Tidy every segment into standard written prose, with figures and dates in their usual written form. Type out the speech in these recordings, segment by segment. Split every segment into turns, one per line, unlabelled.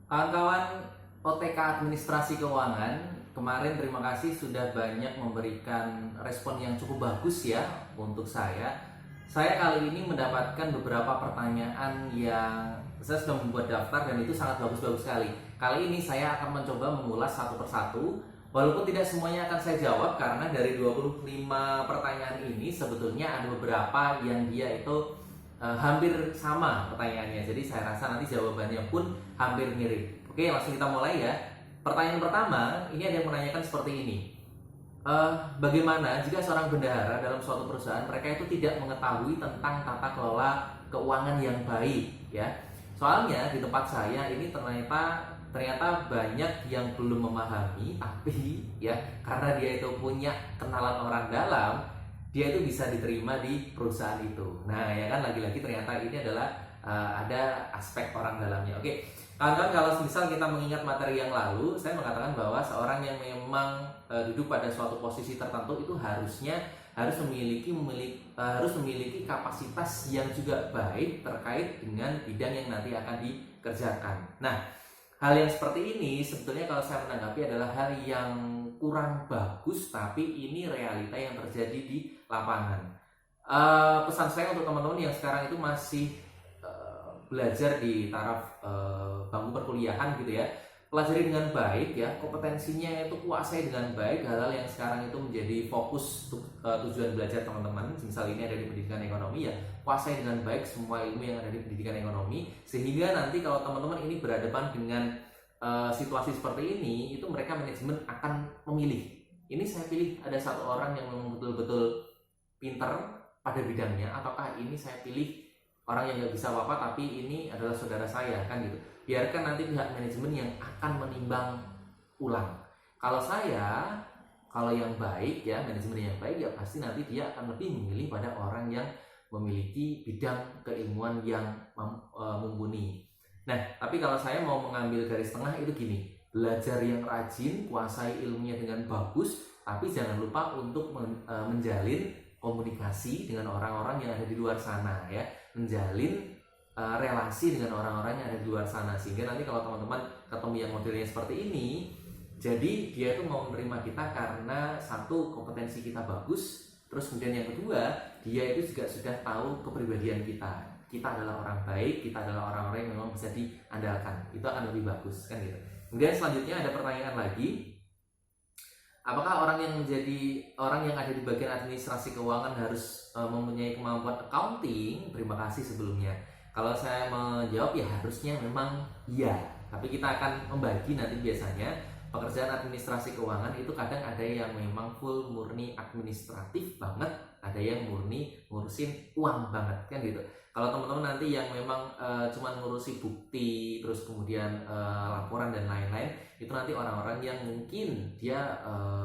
Kawan-kawan OTK Administrasi Keuangan, kemarin terima kasih sudah banyak memberikan respon yang cukup bagus ya untuk saya. Saya kali ini mendapatkan beberapa pertanyaan yang saya sudah membuat daftar dan itu sangat bagus-bagus sekali. Kali ini saya akan mencoba mengulas satu persatu. Walaupun tidak semuanya akan saya jawab karena dari 25 pertanyaan ini sebetulnya ada beberapa yang dia itu hampir sama pertanyaannya. Jadi saya rasa nanti jawabannya pun hampir mirip. Oke, langsung kita mulai ya. Pertanyaan pertama, ini ada yang menanyakan seperti ini. Bagaimana jika seorang bendahara dalam suatu perusahaan mereka itu tidak mengetahui tentang tata kelola keuangan yang baik ya? Soalnya di tempat saya ini ternyata banyak yang belum memahami, tapi ya karena dia itu punya kenalan orang dalam, dia itu bisa diterima di perusahaan itu. Nah ya kan, lagi-lagi ternyata ini adalah ada aspek orang dalamnya. Oke, kawan-kawan, kalau misal kita mengingat materi yang lalu, saya mengatakan bahwa seorang yang memang duduk pada suatu posisi tertentu itu harus memiliki kapasitas yang juga baik terkait dengan bidang yang nanti akan dikerjakan. Nah, hal yang seperti ini sebetulnya kalau saya menanggapi adalah hal yang kurang bagus, tapi ini realita yang terjadi di lapangan. Pesan saya untuk teman-teman yang sekarang itu masih belajar di taraf bangku perkuliahan gitu ya, pelajari dengan baik ya, kompetensinya itu kuasai dengan baik hal-hal yang sekarang itu menjadi fokus tujuan belajar teman-teman. Misal ini ada di pendidikan ekonomi ya, kuasai dengan baik semua ilmu yang ada di pendidikan ekonomi, sehingga nanti kalau teman-teman ini berhadapan dengan situasi seperti ini, itu mereka manajemen akan memilih, ini saya pilih ada satu orang yang memang betul-betul pintar pada bidangnya, ataukah ini saya pilih orang yang nggak bisa apa-apa tapi ini adalah saudara saya, kan gitu. Biarkan nanti pihak manajemen yang akan menimbang ulang. Kalau yang baik ya, manajemen yang baik ya pasti nanti dia akan lebih memilih pada orang yang memiliki bidang keilmuan yang mumpuni. Nah, tapi kalau saya mau mengambil garis tengah itu gini, belajar yang rajin, kuasai ilmunya dengan bagus, tapi jangan lupa untuk menjalin komunikasi dengan orang-orang yang ada di luar sana ya, menjalin relasi dengan orang-orang yang ada di luar sana, sehingga nanti kalau teman-teman ketemu yang modelnya seperti ini, jadi dia itu mau menerima kita karena satu, kompetensi kita bagus, terus kemudian yang kedua, dia itu juga sudah tahu kepribadian kita adalah orang baik, kita adalah orang-orang yang memang bisa diandalkan, itu akan lebih bagus kan gitu. Kemudian selanjutnya ada pertanyaan lagi, apakah orang yang ada di bagian administrasi keuangan harus mempunyai kemampuan accounting? Terima kasih sebelumnya. Kalau saya menjawab ya harusnya memang iya. Tapi kita akan membagi nanti. Biasanya pekerjaan administrasi keuangan itu kadang ada yang memang full murni administratif banget, ada yang murni ngurusin uang banget kan gitu. Kalau teman-teman nanti yang memang cuma ngurusi bukti, terus kemudian laporan dan lain-lain, itu nanti orang-orang yang mungkin dia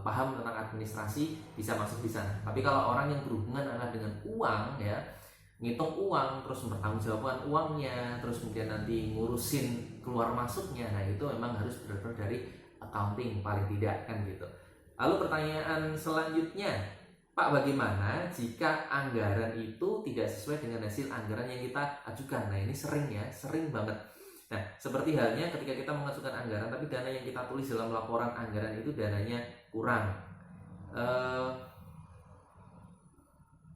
paham tentang administrasi bisa masuk di sana. Tapi kalau orang yang berhubungan dengan uang ya, ngitung uang, terus mempertanggungjawabkan uangnya, terus kemudian nanti ngurusin keluar masuknya, nah itu memang harus benar-benar dari accounting paling tidak kan gitu. Lalu pertanyaan selanjutnya, Pak, bagaimana jika anggaran itu tidak sesuai dengan hasil anggaran yang kita ajukan? Nah ini sering banget. Nah seperti halnya ketika kita mengajukan anggaran tapi dana yang kita tulis dalam laporan anggaran itu dananya kurang.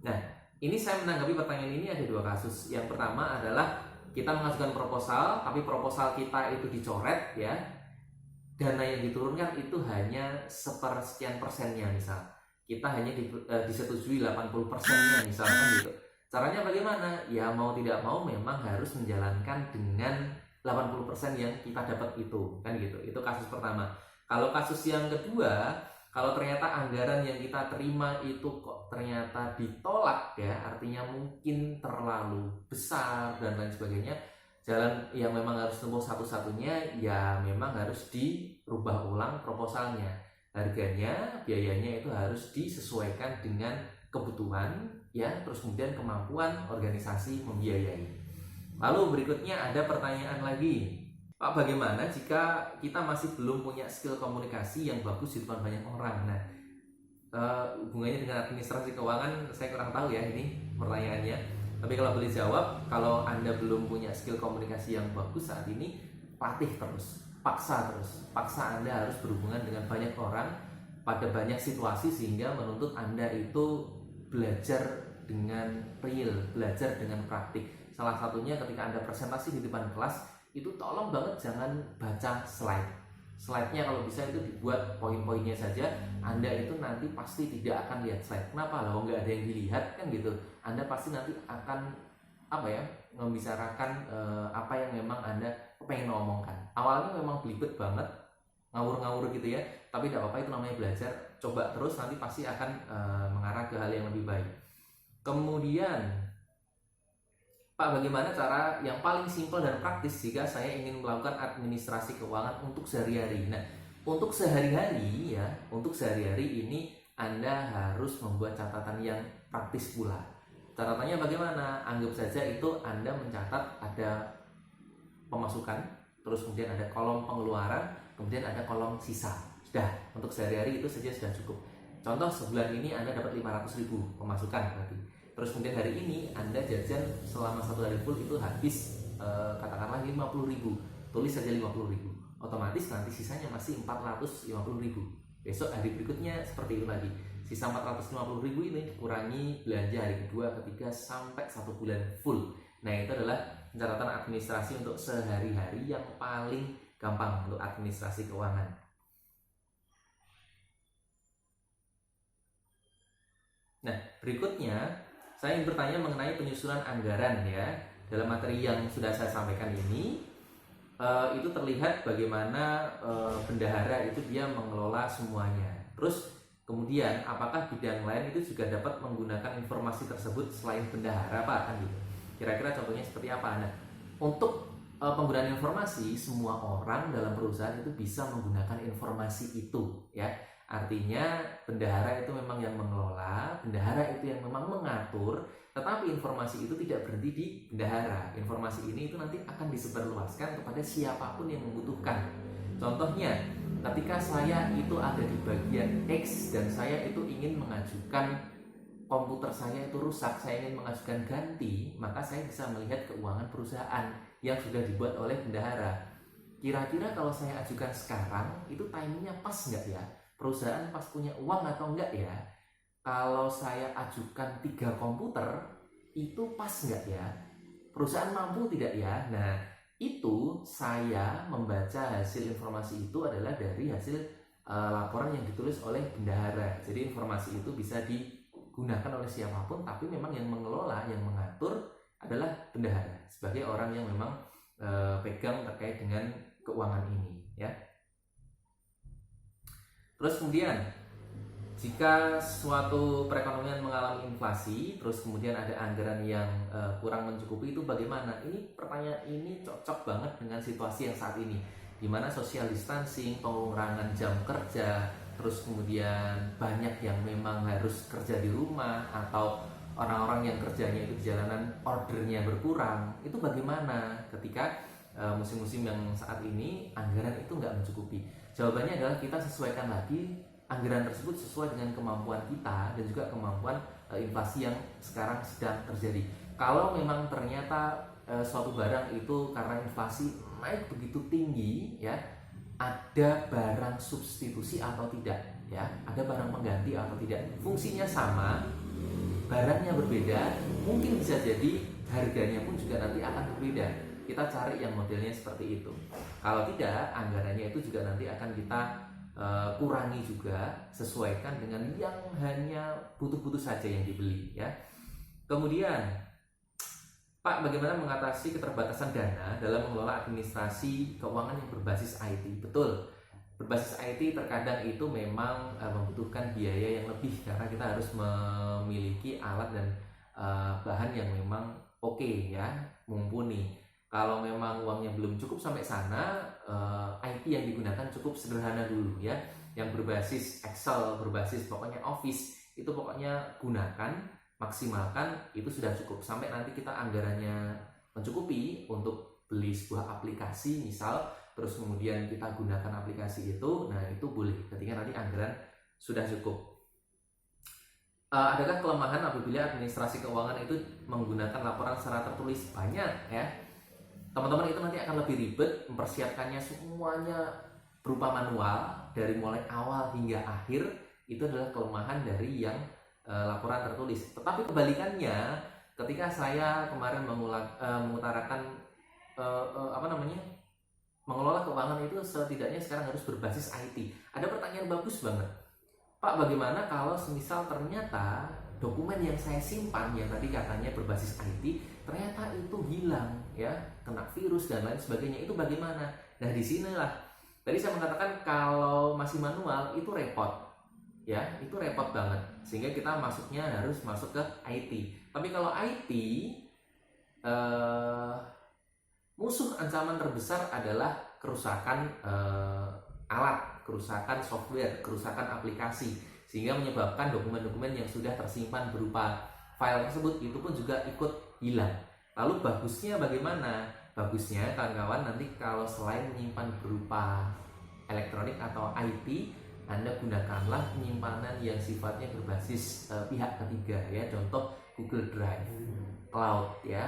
Nah ini saya menanggapi pertanyaan ini ada dua kasus. Yang pertama adalah kita mengajukan proposal tapi proposal kita itu dicoret ya, dana yang diturunkan itu hanya sepersekian persennya, misal kita hanya disetujui 80%-nya misalkan gitu. Caranya bagaimana? Ya mau tidak mau memang harus menjalankan dengan 80% yang kita dapat itu kan gitu. Itu kasus pertama. Kalau kasus yang kedua, kalau ternyata anggaran yang kita terima itu kok ternyata ditolak ya, artinya mungkin terlalu besar dan lain sebagainya, jalan yang memang harus tempuh satu-satunya ya memang harus dirubah ulang proposalnya. Harganya, biayanya itu harus disesuaikan dengan kebutuhan ya, terus kemudian kemampuan organisasi membiayai. Lalu berikutnya ada pertanyaan lagi, Pak, bagaimana jika kita masih belum punya skill komunikasi yang bagus di depan banyak orang? Nah, hubungannya dengan administrasi keuangan saya kurang tahu ya ini pertanyaannya. Tapi kalau boleh jawab, kalau Anda belum punya skill komunikasi yang bagus saat ini, latih terus, paksa Anda harus berhubungan dengan banyak orang pada banyak situasi sehingga menuntut Anda itu belajar dengan real, belajar dengan praktik. Salah satunya ketika Anda presentasi di depan kelas, itu tolong banget jangan baca slide-nya kalau bisa itu dibuat poin-poinnya saja. Anda itu nanti pasti tidak akan lihat slide. Kenapa? Loh, nggak ada yang dilihat kan gitu. Anda pasti nanti akan membicarakan apa yang memang Anda pengen ngomongkan. Awalnya memang belibet banget, ngawur-ngawur gitu ya, tapi tidak apa-apa, itu namanya belajar. Coba terus, nanti pasti akan mengarah ke hal yang lebih baik. Kemudian, Pak, bagaimana cara yang paling simpel dan praktis jika saya ingin melakukan administrasi keuangan untuk sehari-hari? Nah, untuk sehari-hari ini Anda harus membuat catatan yang praktis pula. Catatannya bagaimana? Anggap saja itu Anda mencatat ada pemasukan, terus kemudian ada kolom pengeluaran, kemudian ada kolom sisa. Sudah, untuk sehari-hari itu saja sudah cukup. Contoh, sebulan ini Anda dapat 500.000 pemasukan berarti. Terus kemudian hari ini Anda jajan selama 1 hari full itu habis katakanlah 50.000. Tulis saja 50.000. Otomatis nanti sisanya masih 450.000. Besok hari berikutnya seperti itu lagi. Sisa 450.000 ini dikurangi belanja hari kedua, ketiga sampai 1 bulan full. Nah, itu adalah catatan administrasi untuk sehari-hari yang paling gampang untuk administrasi keuangan. Nah, berikutnya saya ingin bertanya mengenai penyusunan anggaran ya. Dalam materi yang sudah saya sampaikan ini, itu terlihat bagaimana bendahara itu dia mengelola semuanya. Terus kemudian apakah bidang lain itu juga dapat menggunakan informasi tersebut selain bendahara, Pak? Kan gitu. Kira-kira contohnya seperti apa? Nah, untuk penggunaan informasi, semua orang dalam perusahaan itu bisa menggunakan informasi itu ya. Artinya bendahara itu memang yang mengelola, bendahara itu yang memang mengatur, tetapi informasi itu tidak berhenti di bendahara. Informasi ini itu nanti akan disebarluaskan kepada siapapun yang membutuhkan. Contohnya, ketika saya itu ada di bagian X dan saya itu ingin mengajukan komputer saya itu rusak, saya ingin mengajukan ganti, maka saya bisa melihat keuangan perusahaan yang sudah dibuat oleh bendahara. Kira-kira kalau saya ajukan sekarang, itu timingnya pas nggak ya? Perusahaan pas punya uang atau enggak ya? Kalau saya ajukan 3 komputer, itu pas nggak ya? Perusahaan mampu tidak ya? Nah, itu saya membaca hasil informasi itu adalah dari hasil laporan yang ditulis oleh bendahara. Jadi informasi itu bisa digunakan oleh siapapun, tapi memang yang mengelola, yang mengatur adalah bendahara sebagai orang yang memang pegang terkait dengan keuangan ini ya. Terus kemudian jika suatu perekonomian mengalami inflasi, terus kemudian ada anggaran yang kurang mencukupi, itu bagaimana? Ini pertanyaan ini cocok banget dengan situasi yang saat ini, di mana social distancing, pengurangan jam kerja, terus kemudian banyak yang memang harus kerja di rumah, atau orang-orang yang kerjanya itu di jalanan ordernya berkurang. Itu bagaimana ketika musim-musim yang saat ini anggaran itu nggak mencukupi? Jawabannya adalah kita sesuaikan lagi anggaran tersebut sesuai dengan kemampuan kita dan juga kemampuan inflasi yang sekarang sedang terjadi. Kalau memang ternyata suatu barang itu karena inflasi naik begitu tinggi ya, ada barang substitusi atau tidak ya, ada barang pengganti atau tidak, fungsinya sama, barangnya berbeda, mungkin bisa jadi harganya pun juga nanti akan berbeda. Kita cari yang modelnya seperti itu. Kalau tidak, anggarannya itu juga nanti akan kita kurangi juga, sesuaikan dengan yang hanya butuh-butuh saja yang dibeli ya. Kemudian, Pak, bagaimana mengatasi keterbatasan dana dalam mengelola administrasi keuangan yang berbasis IT? Betul, berbasis IT terkadang itu memang membutuhkan biaya yang lebih karena kita harus memiliki alat dan bahan yang memang oke ya, mumpuni. Kalau memang uangnya belum cukup sampai sana, IT yang digunakan cukup sederhana dulu ya, yang berbasis Excel, berbasis pokoknya Office, itu pokoknya gunakan, maksimalkan, itu sudah cukup. Sampai nanti kita anggarannya mencukupi untuk beli sebuah aplikasi misal, terus kemudian kita gunakan aplikasi itu, nah itu boleh ketika nanti anggaran sudah cukup. Adakah kelemahan apabila administrasi keuangan itu menggunakan laporan secara tertulis? Banyak ya. teman-teman itu nanti akan lebih ribet mempersiapkannya semuanya berupa manual dari mulai awal hingga akhir. Itu adalah kelemahan dari yang laporan tertulis. Tetapi kebalikannya, ketika saya kemarin mengutarakan mengelola keuangan itu setidaknya sekarang harus berbasis IT. Ada pertanyaan bagus banget, Pak, bagaimana kalau semisal ternyata dokumen yang saya simpan yang tadi katanya berbasis IT ternyata itu hilang, ya, kena virus dan lain sebagainya, itu bagaimana? Nah, disinilah tadi saya mengatakan kalau masih manual itu repot, ya, itu repot banget, sehingga kita harus masuk ke IT. Tapi kalau IT, musuh ancaman terbesar adalah kerusakan alat, kerusakan software, kerusakan aplikasi, sehingga menyebabkan dokumen-dokumen yang sudah tersimpan berupa file tersebut itu pun juga ikut hilang. Lalu bagusnya bagaimana? Bagusnya kawan-kawan nanti kalau selain menyimpan berupa elektronik atau IT, Anda gunakanlah penyimpanan yang sifatnya berbasis pihak ketiga, ya, contoh Google Drive, cloud, ya,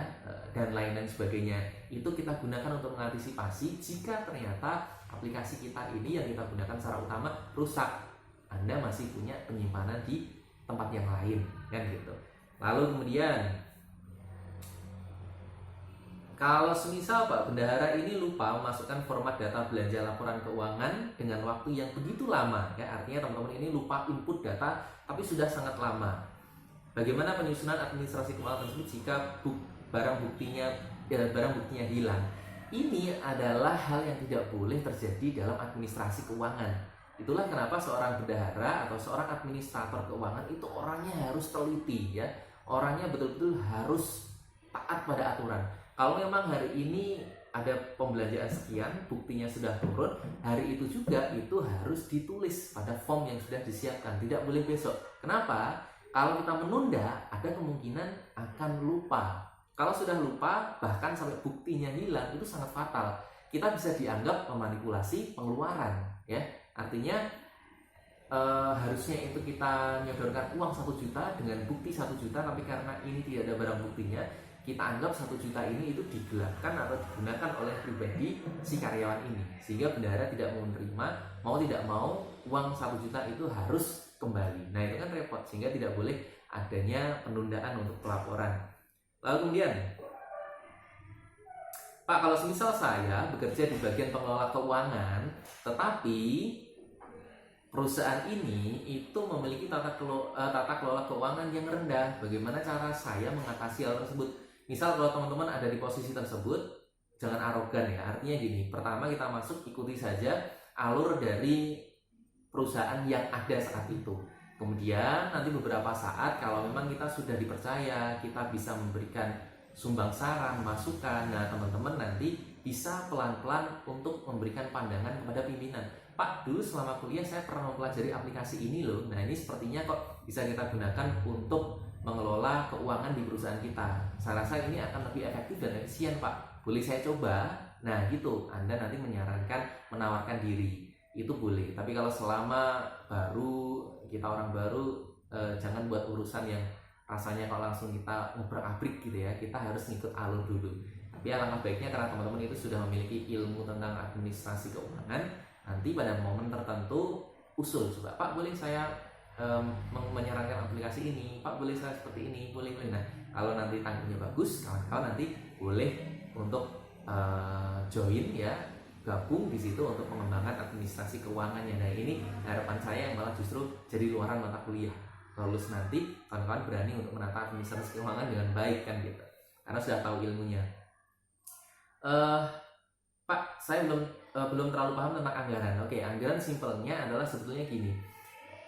dan lain-lain sebagainya. Itu kita gunakan untuk mengantisipasi jika ternyata aplikasi kita ini yang kita gunakan secara utama rusak, Anda masih punya penyimpanan di tempat yang lain, kan gitu. Lalu kemudian kalau semisal Pak Bendahara ini lupa memasukkan format data belanja laporan keuangan dengan waktu yang begitu lama, ya, artinya teman-teman ini lupa input data tapi sudah sangat lama. Bagaimana penyusunan administrasi keuangan tersebut jika barang buktinya hilang? Ini adalah hal yang tidak boleh terjadi dalam administrasi keuangan. Itulah kenapa seorang bendahara atau seorang administrator keuangan itu orangnya harus teliti, ya. Orangnya betul-betul harus taat pada aturan. Kalau memang hari ini ada pembelanjaan sekian, buktinya sudah turun, hari itu juga itu harus ditulis pada form yang sudah disiapkan, tidak boleh besok. Kenapa? Kalau kita menunda, ada kemungkinan akan lupa. Kalau sudah lupa, bahkan sampai buktinya hilang, itu sangat fatal. Kita bisa dianggap memanipulasi pengeluaran, ya. Artinya harusnya itu kita menyodorkan uang 1 juta dengan bukti 1 juta, tapi karena ini tidak ada barang buktinya, kita anggap 1 juta ini itu digelapkan atau digunakan oleh pribadi si karyawan ini, sehingga bendahara tidak mau menerima, mau tidak mau uang 1 juta itu harus kembali. Nah, itu kan repot, sehingga tidak boleh adanya penundaan untuk pelaporan. Lalu kemudian, Pak, kalau semisal saya bekerja di bagian pengelola keuangan, tetapi perusahaan ini itu memiliki tata kelola keuangan yang rendah, bagaimana cara saya mengatasi hal tersebut? Misal kalau teman-teman ada di posisi tersebut, jangan arogan, ya. Artinya gini, pertama kita masuk, ikuti saja alur dari perusahaan yang ada saat itu. Kemudian nanti beberapa saat kalau memang kita sudah dipercaya, kita bisa memberikan sumbang saran, masukan. Nah, teman-teman nanti bisa pelan-pelan untuk memberikan pandangan kepada pimpinan. Pak, dulu selama kuliah saya pernah mempelajari aplikasi ini loh. Nah, ini sepertinya kok bisa kita gunakan untuk mengelola keuangan di perusahaan kita. Saya rasa ini akan lebih efektif dan efisien, Pak. Boleh saya coba? Nah, gitu. Anda nanti menawarkan diri. Itu boleh. Tapi kalau selama kita orang baru, jangan buat urusan yang rasanya kalau langsung kita ngobrak-abrik gitu, ya. Kita harus ngikut alur dulu. Tapi alangkah baiknya karena teman-teman itu sudah memiliki ilmu tentang administrasi keuangan, nanti pada momen tertentu usul, coba, Pak, boleh saya menyarankan aplikasi ini, Pak, boleh saya seperti ini, boleh. Nah, kalau nanti tanggalnya bagus, kawan-kawan nanti boleh untuk join, ya, gabung di situ untuk mengembangkan administrasi keuangannya. Nah, ini harapan saya yang malah justru jadi luaran mata kuliah. Lulus nanti kawan-kawan berani untuk menata administrasi keuangan dengan baik, kan gitu, karena sudah tahu ilmunya. Pak, saya belum terlalu paham tentang anggaran. Oke, anggaran simpelnya adalah sebetulnya gini.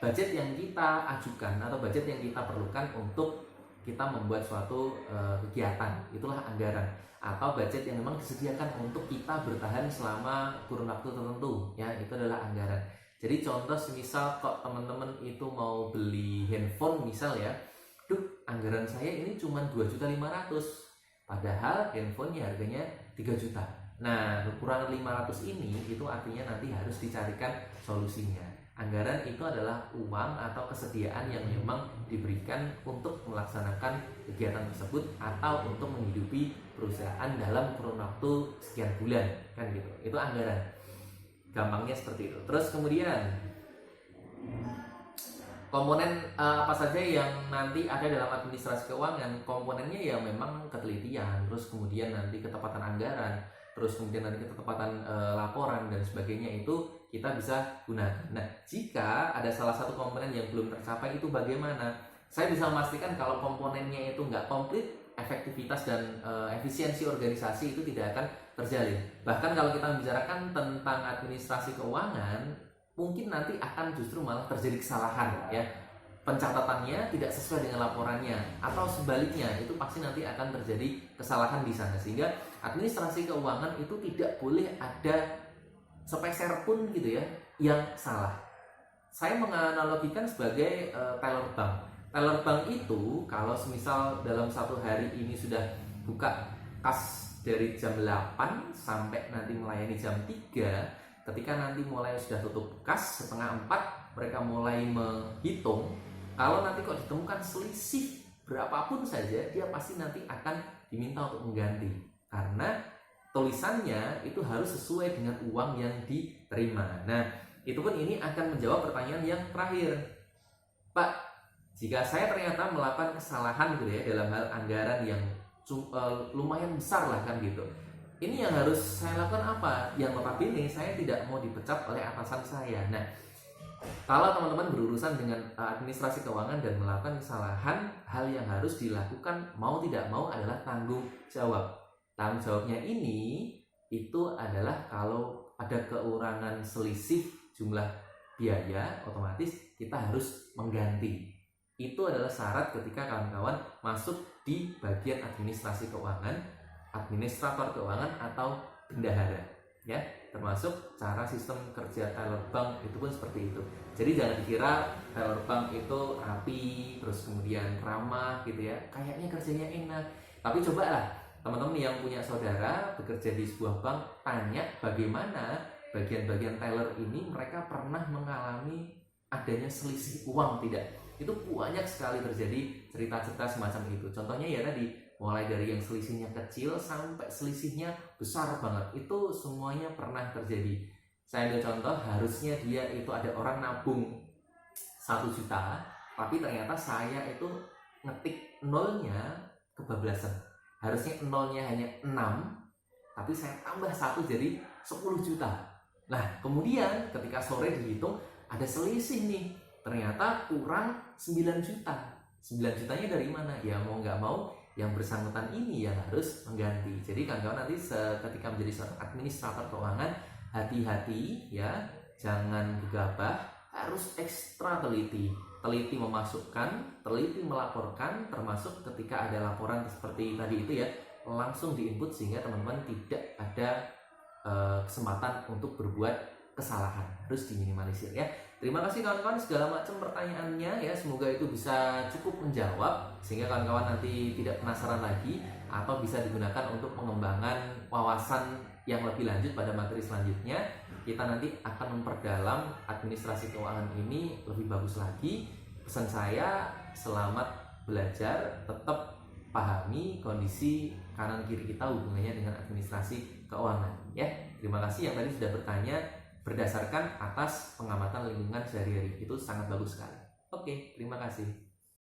Budget yang kita ajukan atau budget yang kita perlukan untuk kita membuat suatu kegiatan, itulah anggaran. Atau budget yang memang disediakan untuk kita bertahan selama kurun waktu tertentu, ya, itu adalah anggaran. Jadi contoh semisal kok teman-teman itu mau beli handphone misal, ya, anggaran saya ini cuma 2.500.000, padahal handphonenya harganya 3 juta. Nah, kekurangan 500 ini itu artinya nanti harus dicarikan solusinya. Anggaran itu adalah uang atau kesediaan yang memang diberikan untuk melaksanakan kegiatan tersebut atau untuk menghidupi perusahaan dalam kurun waktu sekian bulan, kan gitu. Itu anggaran. Gampangnya seperti itu. Terus kemudian komponen apa saja yang nanti ada dalam administrasi keuangan? Komponennya ya memang ketelitian, terus kemudian nanti ketepatan anggaran, terus kemudian nanti ketepatan laporan dan sebagainya, itu kita bisa gunakan. Nah, jika ada salah satu komponen yang belum tercapai, itu bagaimana? Saya bisa memastikan kalau komponennya itu nggak komplit, efektivitas dan efisiensi organisasi itu tidak akan terjalin. Bahkan kalau kita membicarakan tentang administrasi keuangan, mungkin nanti akan justru malah terjadi kesalahan, ya, pencatatannya tidak sesuai dengan laporannya, atau sebaliknya, itu pasti nanti akan terjadi kesalahan di sana. Sehingga administrasi keuangan itu tidak boleh ada sepeser pun gitu ya yang salah. Saya menganalogikan sebagai teller bank. Teller bank itu kalau semisal dalam satu hari ini sudah buka kas dari jam 8 sampai nanti melayani jam 3, ketika nanti mulai sudah tutup kas setengah 4, mereka mulai menghitung. Kalau nanti kok ditemukan selisih berapapun saja, dia pasti nanti akan diminta untuk mengganti, karena tulisannya itu harus sesuai dengan uang yang diterima. Nah, itu pun ini akan menjawab pertanyaan yang terakhir. Pak, jika saya ternyata melakukan kesalahan gitu ya dalam hal anggaran yang lumayan besar lah kan gitu, ini yang harus saya lakukan apa? Yang notabene saya tidak mau dipecat oleh atasan saya. Nah, kalau teman-teman berurusan dengan administrasi keuangan dan melakukan kesalahan, hal yang harus dilakukan mau tidak mau adalah tanggung jawab. Tanggung jawabnya ini itu adalah kalau ada kekurangan selisih jumlah biaya, otomatis kita harus mengganti. Itu adalah syarat ketika kawan-kawan masuk di bagian administrasi keuangan, administrator keuangan atau bendahara, ya, termasuk cara sistem kerja teller bank itu pun seperti itu. Jadi jangan dikira teller bank itu rapi terus kemudian ramah gitu ya, kayaknya kerjanya enak. Tapi cobalah teman-teman yang punya saudara bekerja di sebuah bank, tanya bagaimana bagian-bagian teller ini mereka pernah mengalami adanya selisih uang tidak. Itu banyak sekali terjadi cerita-cerita semacam itu. Contohnya ya tadi, mulai dari yang selisihnya kecil sampai selisihnya besar banget, itu semuanya pernah terjadi. Saya ambil contoh, harusnya dia itu ada orang nabung 1 juta, tapi ternyata saya itu ngetik nolnya kebablasan. Harusnya nolnya hanya 6, tapi saya tambah 1 jadi 10 juta. Nah, kemudian ketika sore dihitung, ada selisih nih, ternyata kurang 9 juta. 9 jutanya dari mana? Ya mau nggak mau yang bersangkutan ini yang harus mengganti. Jadi kawan-kawan nanti ketika menjadi seorang administrator keuangan, hati-hati ya, jangan gegabah, harus ekstra teliti. Teliti memasukkan, teliti melaporkan, termasuk ketika ada laporan seperti tadi itu ya, langsung diinput sehingga teman-teman tidak ada kesempatan untuk berbuat kesalahan, harus diminimalisir ya. Terima kasih kawan-kawan segala macam pertanyaannya ya, semoga itu bisa cukup menjawab sehingga kawan-kawan nanti tidak penasaran lagi atau bisa digunakan untuk pengembangan wawasan yang lebih lanjut pada materi selanjutnya. Kita nanti akan memperdalam administrasi keuangan ini lebih bagus lagi. Pesan saya, selamat belajar, tetap pahami kondisi kanan kiri kita hubungannya dengan administrasi keuangan ya. Terima kasih yang tadi sudah bertanya berdasarkan atas pengamatan lingkungan sehari-hari, itu sangat bagus sekali. Oke, terima kasih.